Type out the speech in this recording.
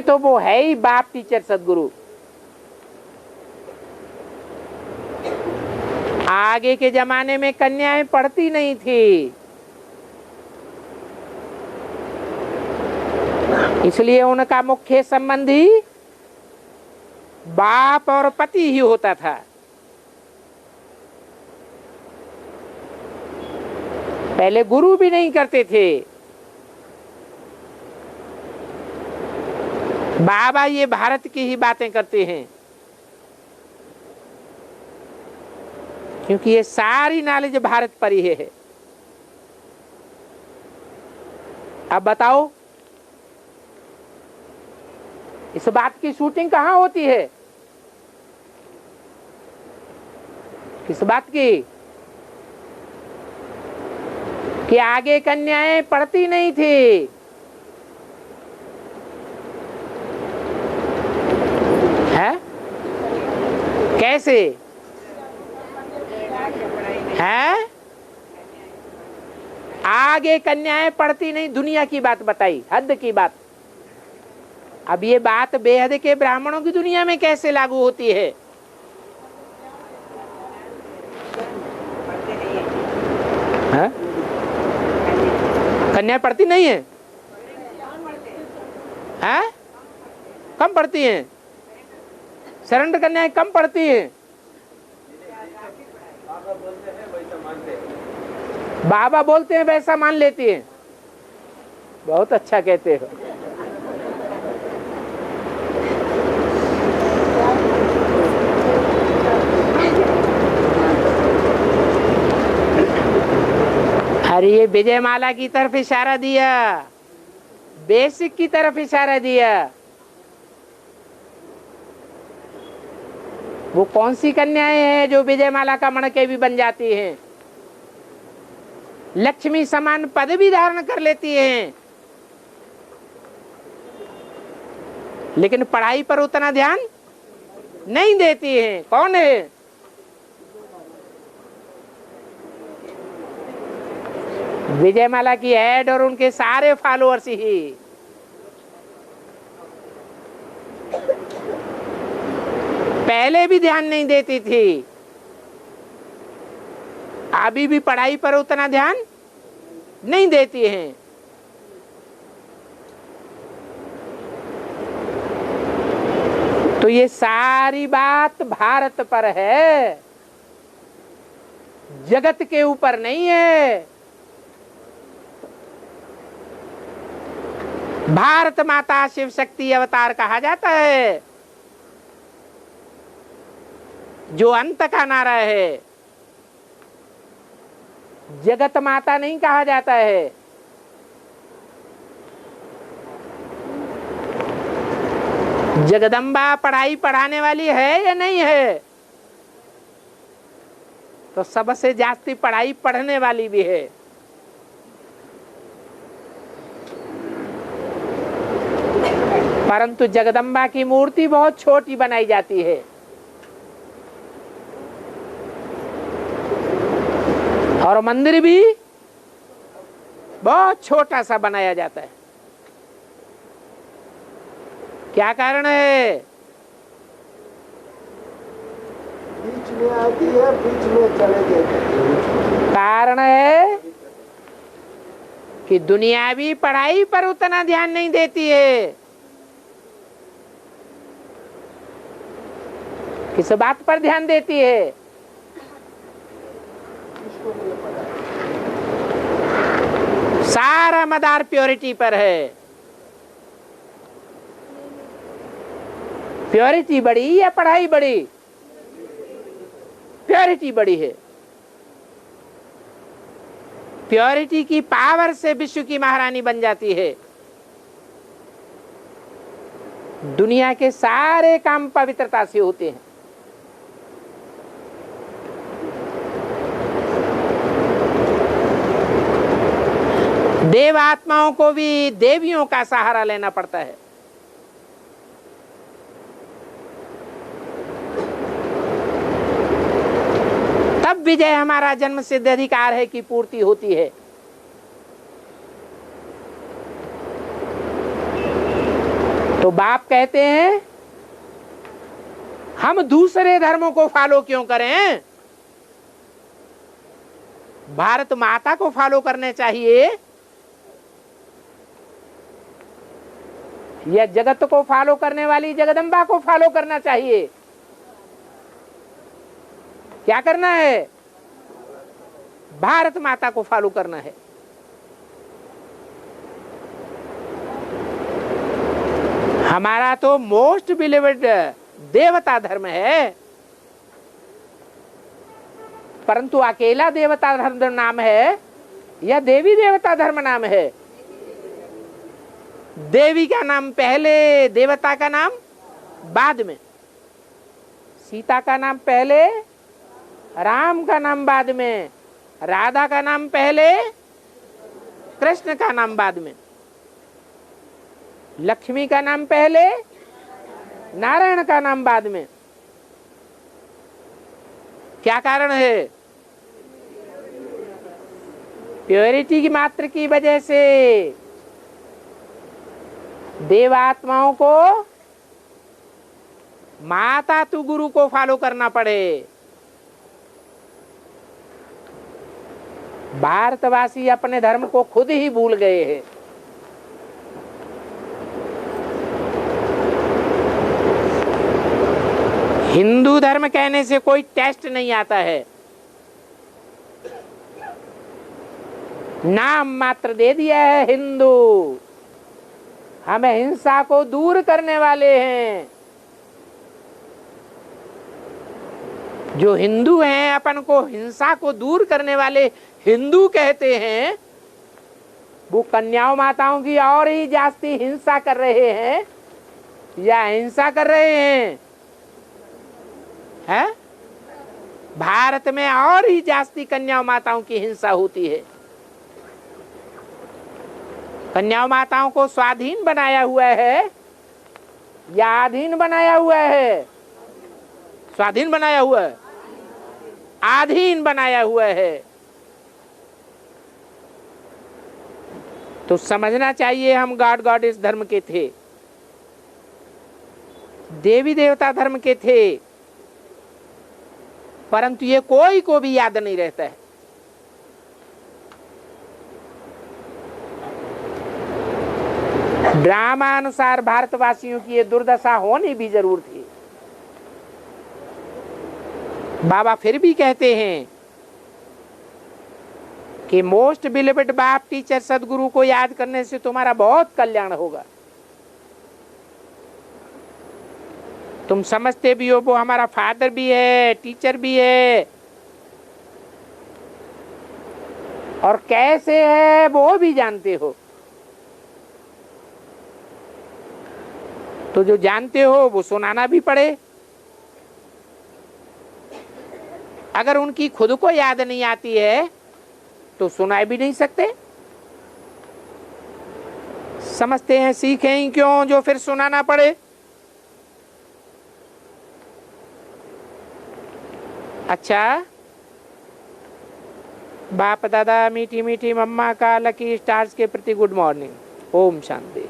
तो वो है ही बाप, टीचर, सदगुरु। आगे के जमाने में कन्याएं पढ़ती नहीं थी, इसलिए उनका मुख्य संबंधी बाप और पति ही होता था। पहले गुरु भी नहीं करते थे। बाबा ये भारत की ही बातें करते हैं, क्योंकि ये सारी नॉलेज भारत पर ही है। अब बताओ, इस बात की शूटिंग कहाँ होती है? किस बात की? कि आगे कन्याएं पढ़ती नहीं थी। है? कैसे है? आगे कन्याएं पढ़ती नहीं, दुनिया की बात बताई, हद की बात। अब ये बात बेहद के ब्राह्मणों की दुनिया में कैसे लागू होती है? है? कन्या पढ़ती नहीं है? हैं? कम पढ़ती हैं? सरेंडर कन्याएं कम पढ़ती हैं। बाबा बोलते हैं वैसा मान लेती हैं। बहुत अच्छा कहते हो। अरे ये विजयमाला की तरफ इशारा दिया, बेसिक की तरफ इशारा दिया। वो कौन सी कन्याएं हैं जो विजयमाला का मणके भी बन जाती हैं, लक्ष्मी समान पद भी धारण कर लेती हैं, लेकिन पढ़ाई पर उतना ध्यान नहीं देती हैं? कौन है? विजयमाला की ऐड और उनके सारे फॉलोअर्स ही। पहले भी ध्यान नहीं देती थी, अभी भी पढ़ाई पर उतना ध्यान नहीं देती हैं। तो ये सारी बात भारत पर है, जगत के ऊपर नहीं है। भारत माता शिव शक्ति अवतार कहा जाता है, जो अंत का नारा है। जगत माता नहीं कहा जाता है। जगदम्बा पढ़ाई पढ़ाने वाली है या नहीं है? तो सबसे जास्ती पढ़ाई पढ़ने वाली भी है। परंतु जगदम्बा की मूर्ति बहुत छोटी बनाई जाती है, और मंदिर भी बहुत छोटा सा बनाया जाता है। क्या कारण है? बीच में आती है, बीच में चले जाते। कारण है कि दुनियावी पढ़ाई पर उतना ध्यान नहीं देती है। किस बात पर ध्यान देती है? सारा मदार प्योरिटी पर है। प्योरिटी बड़ी या पढ़ाई बड़ी? प्योरिटी बड़ी है। प्योरिटी की पावर से विश्व की महारानी बन जाती है। दुनिया के सारे काम पवित्रता से होते हैं। देव आत्माओं को भी देवियों का सहारा लेना पड़ता है। तब विजय हमारा जन्म सिद्ध अधिकार है की पूर्ति होती है। तो बाप कहते हैं हम दूसरे धर्मों को फॉलो क्यों करें, भारत माता को फॉलो करने चाहिए या जगत को फॉलो करने वाली जगदम्बा को फॉलो करना चाहिए? क्या करना है? भारत माता को फॉलो करना है। हमारा तो मोस्ट बिलीवेड देवता धर्म है, परंतु अकेला देवता धर्म नाम है या देवी देवता धर्म नाम है? देवी का नाम पहले, देवता का नाम बाद में। सीता का नाम पहले, राम का नाम बाद में। राधा का नाम पहले, कृष्ण का नाम बाद में। लक्ष्मी का नाम पहले, नारायण का नाम बाद में। क्या कारण है? प्योरिटी की मात्र की वजह से देवात्माओं को माता तू गुरु को फॉलो करना पड़े। भारतवासी अपने धर्म को खुद ही भूल गए हैं। हिंदू धर्म कहने से कोई टेस्ट नहीं आता है, नाम मात्र दे दिया है हिंदू। हमें हिंसा को दूर करने वाले हैं। जो हिंदू हैं अपन को हिंसा को दूर करने वाले हिंदू कहते हैं, वो कन्याओं माताओं की और ही जास्ती हिंसा कर रहे हैं या हिंसा कर रहे हैं? है? भारत में और ही जास्ती कन्याओं माताओं की हिंसा होती है। कन्याओं माताओं को स्वाधीन बनाया हुआ है या आधीन बनाया हुआ है? स्वाधीन बनाया हुआ है, आधीन बनाया हुआ है। तो समझना चाहिए हम गॉड गॉडेस धर्म के थे, देवी देवता धर्म के थे, परंतु ये कोई को भी याद नहीं रहता है। ड्रामा अनुसार भारतवासियों की ये दुर्दशा होनी भी जरूर थी। बाबा फिर भी कहते हैं कि मोस्ट बिलीवेड बाप टीचर सदगुरु को याद करने से तुम्हारा बहुत कल्याण होगा। तुम समझते भी हो वो हमारा फादर भी है, टीचर भी है, और कैसे है वो भी जानते हो। तो जो जानते हो वो सुनाना भी पड़े। अगर उनकी खुद को याद नहीं आती है तो सुना भी नहीं सकते। समझते हैं सीखें ही क्यों जो फिर सुनाना पड़े। अच्छा, बाप दादा मीठी मीठी मम्मा का लकी स्टार्स के प्रति गुड मॉर्निंग। ओम शांति।